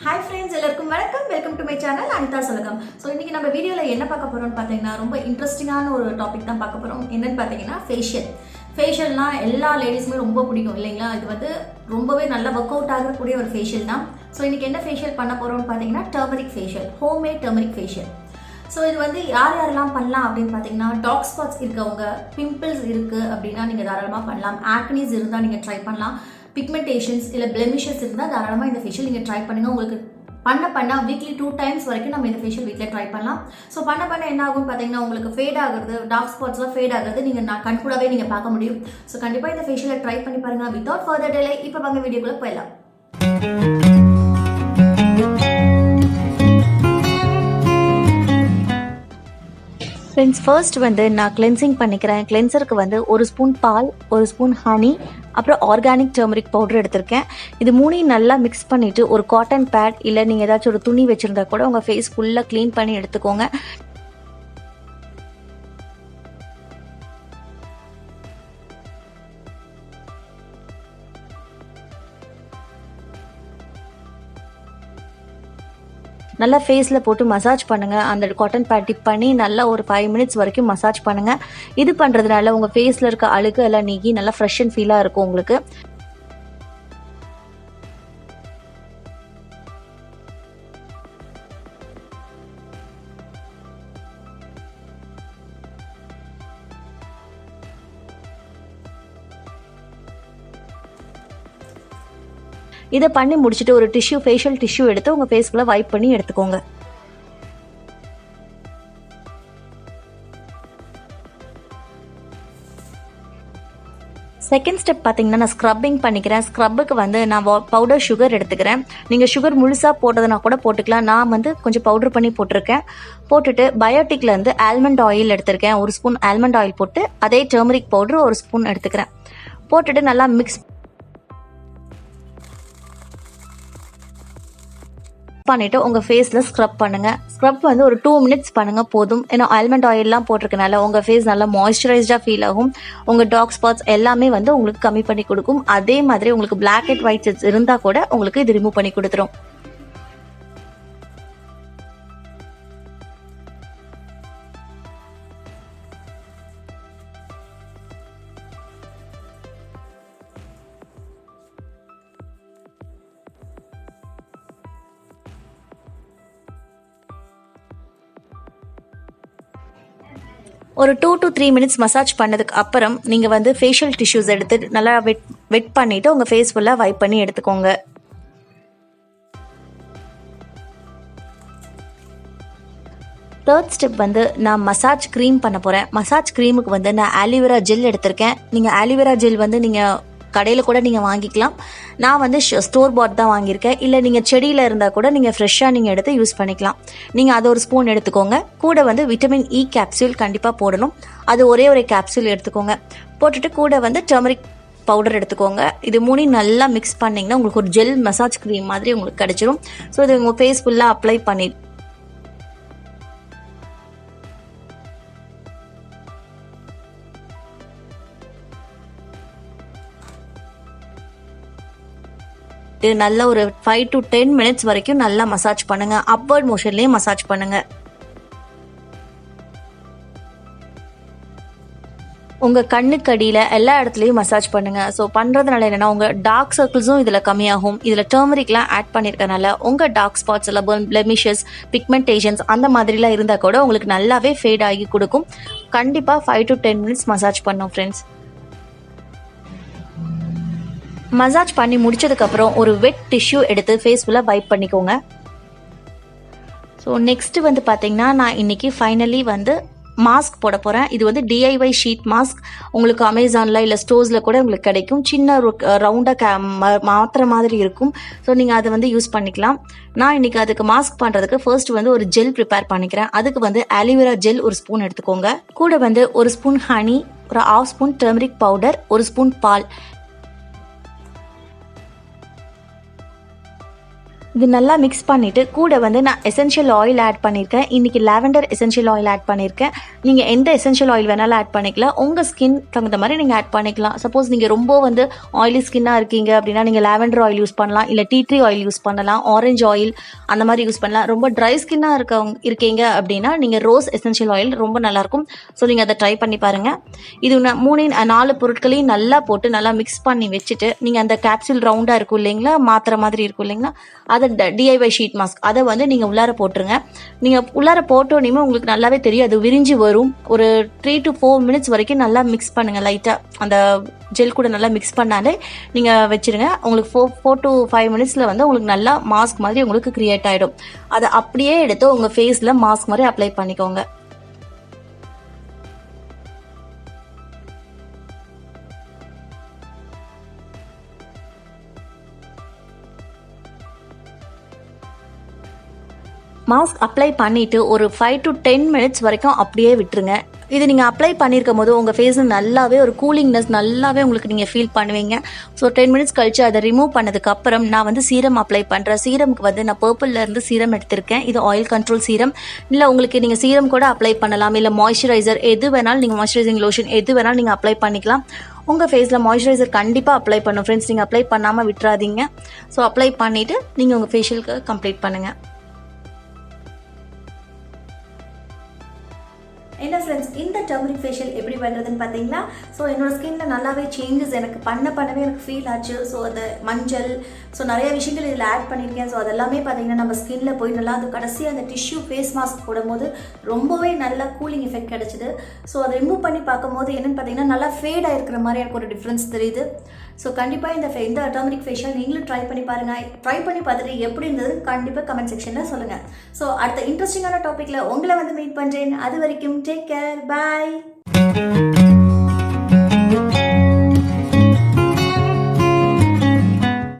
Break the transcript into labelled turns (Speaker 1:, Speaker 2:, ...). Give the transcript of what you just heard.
Speaker 1: Hi friends, welcome to my channel Anita Salagam. So இன்னைக்கு நம்ம வீடியோல என்ன பார்க்க போறோம்னு பாத்தீங்கன்னா ரொம்ப இன்ட்ரஸ்டிங்கான ஒரு டாபிக் தான் பார்க்க போறோம். என்னன்னு பாத்தீங்கன்னா ஃபேஷியல்னா எல்லா லேடிஸ்மே ரொம்ப பிடிக்கும் இல்லைங்களா? இது வந்து ரொம்பவே நல்ல வொர்க் அவுட் ஆகக்கூடிய ஒரு ஃபேஷியல் தான். ஸோ இன்னைக்கு என்ன ஃபேஷியல் பண்ண போறோம்னு பாத்தீங்கன்னா turmeric facial, homemade turmeric facial. So இது வந்து யாரெல்லாம் பண்ணலாம் அப்படின்னு பார்த்தீங்கன்னா டார்க் ஸ்பாட்ஸ் இருக்கவங்க, பிம்பிள்ஸ் இருக்குது அப்படின்னா நீங்கள் தாராளமாக பண்ணலாம். ஆக்னிஸ் இருந்தால் நீங்கள் ட்ரை பண்ணலாம். பிக்மெண்டேஷன்ஸ் இல்லை பிளெமிஷஸ் இருந்தால் தாராளமாக இந்த ஃபேஷியல் நீங்கள் ட்ரை பண்ணுங்கள். உங்களுக்கு பண்ண வீக்லி 2 times வரைக்கும் நம்ம இந்த ஃபேஷியல் வீட்டில் ட்ரை பண்ணலாம். ஸோ பண்ண என்ன ஆகும்னு பார்த்தீங்கன்னா உங்களுக்கு ஃபேட் ஆகுறது, டார்க் ஸ்பாட்ஸ்லாம் ஃபேட் ஆகுறது நீங்கள் கண்கூடாவே நீங்கள் பார்க்க முடியும். ஸோ கண்டிப்பாக இந்த ஃபேஷியலை ட்ரை பண்ணி பாருங்கள். வித்தவுட் ஃபர்தர் டிலே இப்போ வாங்க வீடியோக்குள்ளே போயிடலாம்.
Speaker 2: ஃப்ரெண்ட்ஸ், ஃபர்ஸ்ட் வந்து நான் கிளென்சிங் பண்ணிக்கிறேன். கிளென்சருக்கு வந்து 1 ஸ்பூன் பால், 1 ஸ்பூன் ஹனி, அப்புறம் ஆர்கானிக் டர்மரிக் பவுடர் எடுத்திருக்கேன். இது மூணையும் நல்லா மிக்ஸ் பண்ணிவிட்டு ஒரு காட்டன் பேட் இல்லை நீங்கள் ஏதாச்சும் ஒரு துணி வச்சுருந்தா கூட உங்கள் ஃபேஸ் ஃபுல்லாக க்ளீன் பண்ணி எடுத்துக்கோங்க. நல்லா ஃபேஸில் போட்டு மசாஜ் பண்ணுங்கள். அந்த காட்டன் பேட் டிப் பண்ணி நல்லா ஒரு 5 minutes வரைக்கும் மசாஜ் பண்ணுங்கள். இது பண்ணுறதுனால உங்கள் ஃபேஸில் இருக்க அழுக்கு எல்லாம் நீக்கி நல்லா ஃப்ரெஷ் அண்ட் ஃபீலாக இருக்கும் உங்களுக்கு. இதை பண்ணி முடிச்சுட்டு ஒரு ஃபேஷியல் டிஷ்யூ எடுத்து உங்கள் ஃபேஸ்க்குள்ளே வைப் பண்ணி எடுத்துக்கோங்க. செகண்ட் ஸ்டெப் பார்த்தீங்கன்னா நான் ஸ்க்ரப்பிங் பண்ணிக்கிறேன். ஸ்க்ரப்புக்கு வந்து நான் பவுடர் சுகர் எடுத்துக்கிறேன். நீங்கள் சுகர் முழுசாக போட்டதுனா கூட போட்டுக்கலாம். நான் வந்து கொஞ்சம் பவுடர் பண்ணி போட்டிருக்கேன். போட்டுட்டு பயோட்டிக்கில் வந்து ஆல்மண்ட் ஆயில் எடுத்திருக்கேன். 1 ஸ்பூன் ஆல்மண்ட் ஆயில் போட்டு அதே டர்மரிக் பவுடர் 1 ஸ்பூன் எடுத்துக்கிறேன். போட்டுட்டு நல்லா மிக்ஸ் பண்ணிட்டு உங்க ஃபேஸ்ல ஸ்க்ரப் பண்ணுங்க. ஸ்க்ரப் வந்து ஒரு 2 minutes பண்ணுங்க போதும். ஏன்னா ஆல்மண்ட் ஆயில்லாம் போட்டிருக்கனால உங்க ஃபேஸ் நல்லா மாய்ஸ்சரைஸ்டா ஃபீல் ஆகும். உங்க டார்க் ஸ்பாட்ஸ் எல்லாமே வந்து உங்களுக்கு கம்மி பண்ணி கொடுக்கும். அதே மாதிரி உங்களுக்கு பிளாக் அண்ட் ஒயிட் இருந்தா கூட உங்களுக்கு இது ரிமூவ் பண்ணி கொடுத்துரும். ஒரு 2 to 3 minutes மசாஜ் பண்ணதுக்கு அப்புறம் நீங்கள் வந்து ஃபேஷியல் டிஷ்யூஸ் எடுத்து நல்லா வெட் பண்ணிவிட்டு உங்கள் ஃபேஸ் ஃபுல்லாக வைப் பண்ணி எடுத்துக்கோங்க. தேர்ட் ஸ்டெப் வந்து நான் மசாஜ் க்ரீம் பண்ண போகிறேன். மசாஜ் க்ரீமுக்கு வந்து நான் ஆலோவேரா ஜெல் எடுத்திருக்கேன். நீங்கள் ஆலோவேரா ஜெல் வந்து நீங்கள் கடையில் கூட நீங்கள் வாங்கிக்கலாம். நான் வந்து ஸ்டோர் பாட் தான் வாங்கியிருக்கேன். இல்லை நீங்கள் செடியில் இருந்தால் கூட நீங்கள் ஃப்ரெஷ்ஷாக நீங்கள் எடுத்து யூஸ் பண்ணிக்கலாம். நீங்கள் அது 1 ஸ்பூன் எடுத்துக்கோங்க. கூட வந்து விட்டமின் இ கேப்சூல் கண்டிப்பாக போடணும். அது ஒரே கேப்சூல் எடுத்துக்கோங்க. போட்டுட்டு கூட வந்து டர்மரிக் பவுடர் எடுத்துக்கோங்க. இது மூணையும் நல்லா மிக்ஸ் பண்ணிங்கன்னா உங்களுக்கு ஒரு ஜெல் மசாஜ் க்ரீம் மாதிரி உங்களுக்கு கிடச்சிரும். ஸோ இது உங்கள் ஃபேஸ் ஃபுல்லாக அப்ளை பண்ணி நல்லா ஒரு 5 to 10 minutes வரைக்கும் நல்லா மசாஜ் பண்ணுங்க. அப்வர்ட் மோஷன்லயே மசாஜ் பண்ணுங்க. உங்க கண்ணுக்கு அடியில எல்லா இடத்துலயும் மசாஜ் பண்ணுங்க. ஸோ பண்றதுனால என்னன்னா உங்க டார்க் சர்க்கிள்ஸும் இதுல கம்மியாகும். இதுல டர்மரிக்லாம் ஆட் பண்ணிருக்கனால உங்க டார்க் ஸ்பாட்ஸ் எல்லாம், பிளெமிஷஸ், பிக்மெண்டேஷன்ஸ் அந்த மாதிரிலாம் இருந்தா கூட உங்களுக்கு நல்லாவே ஃபேட் ஆகி கொடுக்கும். கண்டிப்பா 5 to 10 minutes மசாஜ் பண்ணும் ஃப்ரெண்ட்ஸ். மசாஜ் பண்ணி முடிச்சதுக்கப்புறம் ஒரு வெட் டிஷ்யூ எடுத்து ஃபேஸ் ஃபுல்லாக வைப் பண்ணிக்கோங்க. ஸோ நெக்ஸ்ட் வந்து பார்த்தீங்கன்னா நான் இன்னைக்கு ஃபைனலி வந்து மாஸ்க் போட போகிறேன். இது வந்து DIY ஷீட் மாஸ்க். உங்களுக்கு அமேசானில் இல்லை ஸ்டோர்ஸில் கூட உங்களுக்கு கிடைக்கும். சின்ன ரவுண்டாக மாத்திர மாதிரி இருக்கும். ஸோ நீங்கள் அதை வந்து யூஸ் பண்ணிக்கலாம். நான் இன்னைக்கு அதுக்கு மாஸ்க் பண்ணுறதுக்கு ஃபர்ஸ்ட் வந்து ஒரு ஜெல் ப்ரிப்பேர் பண்ணிக்கிறேன். அதுக்கு வந்து ஆலோவேரா ஜெல் 1 ஸ்பூன் எடுத்துக்கோங்க. கூட வந்து 1 ஸ்பூன் ஹனி, ஒரு 1/2 ஸ்பூன் டர்மரிக் பவுடர், 1 ஸ்பூன் பால், இது நல்லா மிக்ஸ் பண்ணிவிட்டு கூட வந்து நான் எசென்ஷியல் ஆயில் ஆட் பண்ணியிருக்கேன். இன்றைக்கி லாவெண்டர் எசென்ஷியல் ஆயில் ஆட் பண்ணியிருக்கேன். நீங்கள் எந்த எசென்ஷியல் ஆயில் வேணாலும் ஆட் பண்ணிக்கலாம். உங்கள் ஸ்கின் தகுந்த மாதிரி நீங்கள் ஆட் பண்ணிக்கலாம். சப்போஸ் நீங்கள் ரொம்ப வந்து ஆயிலி ஸ்கின்னாக இருக்கீங்க அப்படின்னா நீங்கள் லாவெண்டர் ஆயில் யூஸ் பண்ணலாம், இல்லை டீ ட்ரீ ஆயில் யூஸ் பண்ணலாம், ஆரஞ்சு ஆயில் அந்த மாதிரி யூஸ் பண்ணலாம். ரொம்ப ட்ரை ஸ்கின்னாக இருக்கீங்க அப்படின்னா நீங்கள் ரோஸ் எசென்ஷியல் ஆயில் ரொம்ப நல்லாயிருக்கும். ஸோ நீங்கள் அதை ட்ரை பண்ணி பாருங்கள். இது 4 பொருட்களையும் நல்லா போட்டு நல்லா மிக்ஸ் பண்ணி வச்சுட்டு நீங்கள் அந்த கேப்சூல் ரவுண்டாக இருக்கும் இல்லைங்களா, மாத்திரை மாதிரி இருக்கும் இல்லைங்களா, அதை DIY ஷீட் மாஸ்க் அதை வந்து நீங்கள் உள்ளார போட்டுருங்க. நீங்கள் உள்ளார போட்டோன்னே உங்களுக்கு நல்லாவே தெரியும், அது விரிஞ்சு வரும். ஒரு 3 to 4 minutes வரைக்கும் நல்லா மிக்ஸ் பண்ணுங்கள். லைட்டாக அந்த ஜெல் கூட நல்லா மிக்ஸ் பண்ணாலே நீங்கள் வச்சுருங்க. உங்களுக்கு 4 to 5 minutesல வந்து உங்களுக்கு நல்லா மாஸ்க் மாதிரி உங்களுக்கு க்ரியேட் ஆகிடும். அதை அப்படியே எடுத்து உங்கள் ஃபேஸில் மாஸ்க் மாதிரி அப்ளை பண்ணிக்கோங்க. மாஸ்க் அப்ளை பண்ணிவிட்டு ஒரு 5 to 10 minutes வரைக்கும் அப்படியே விட்டுருங்க. இது நீங்கள் அப்ளை பண்ணியிருக்கும் போது உங்கள் ஃபேஸில் நல்லாவே ஒரு கூலிங்னஸ் நல்லாவே உங்களுக்கு நீங்கள் ஃபீல் பண்ணுவீங்க. ஸோ 10 minutes கழிச்சு அதை ரிமூவ் பண்ணதுக்கப்புறம் நான் வந்து சீரம் அப்ளை பண்ணுறேன். சீரமுக்கு வந்து நான் பர்பிள்லேருந்து சீரம் எடுத்திருக்கேன். இது ஆயில் கண்ட்ரோல் சீரம். இல்லை உங்களுக்கு நீங்கள் சீரம் கூட அப்ளை பண்ணலாம், இல்லை மாய்ஸ்சரைசர் எது வேணாலும் நீங்கள் மாய்ஸ்சரைசிங் லோஷன் எது வேணாலும் நீங்கள் அப்ளை பண்ணிக்கலாம். உங்கள் ஃபேஸில் மாய்ஸ்சரைசர் கண்டிப்பாக அப்ளை பண்ணும் ஃப்ரெண்ட்ஸ். நீங்கள் அப்ளை பண்ணாமல் விட்டுறாதீங்க. ஸோ அப்ளை பண்ணிவிட்டு நீங்கள் உங்கள் ஃபேஷியலுக்கு கம்ப்ளீட் பண்ணுங்கள்.
Speaker 1: என்ன ஃப்ரெண்ட்ஸ், இந்த டர்மரிக் ஃபேஷியல் எப்படி பண்ணுறதுன்னு பார்த்தீங்களா? ஸோ என்னோட ஸ்கின்ல நல்லாவே சேஞ்சஸ் எனக்கு பண்ணவே எனக்கு ஃபீல் ஆச்சு. ஸோ அந்த மஞ்சள், ஸோ நிறைய விஷயங்கள் இதில் ஆட் பண்ணியிருக்கேன். ஸோ அதெல்லாமே பார்த்தீங்கன்னா நம்ம ஸ்கின்ல போய் நல்லா அது கடைசியாக அந்த டிஷ்யூ ஃபேஸ் மாஸ்க் போடும்போது ரொம்பவே நல்ல கூலிங் எஃபெக்ட் கிடச்சிது. ஸோ அதை ரிமூவ் பண்ணி பார்க்கும்போது என்னென்னு பார்த்தீங்கன்னா நல்லா ஃபேட் ஆகிருக்கிற மாதிரி எனக்கு ஒரு டிஃப்ரென்ஸ் தெரியுது. ஸோ கண்டிப்பாக இந்த டர்மரிக் ஃபேஷியல் நீங்களும் ட்ரை பண்ணி பாருங்கள். ட்ரை பண்ணி பார்த்துட்டு எப்படி இருந்தது கண்டிப்பாக கமெண்ட் செக்ஷனில் சொல்லுங்கள். ஸோ அடுத்த இன்ட்ரெஸ்டிங்கான டாப்பிக்கில் உங்களை வந்து மீட் பண்ணுறேன். அது வரைக்கும் டேக் கேர், பாய்.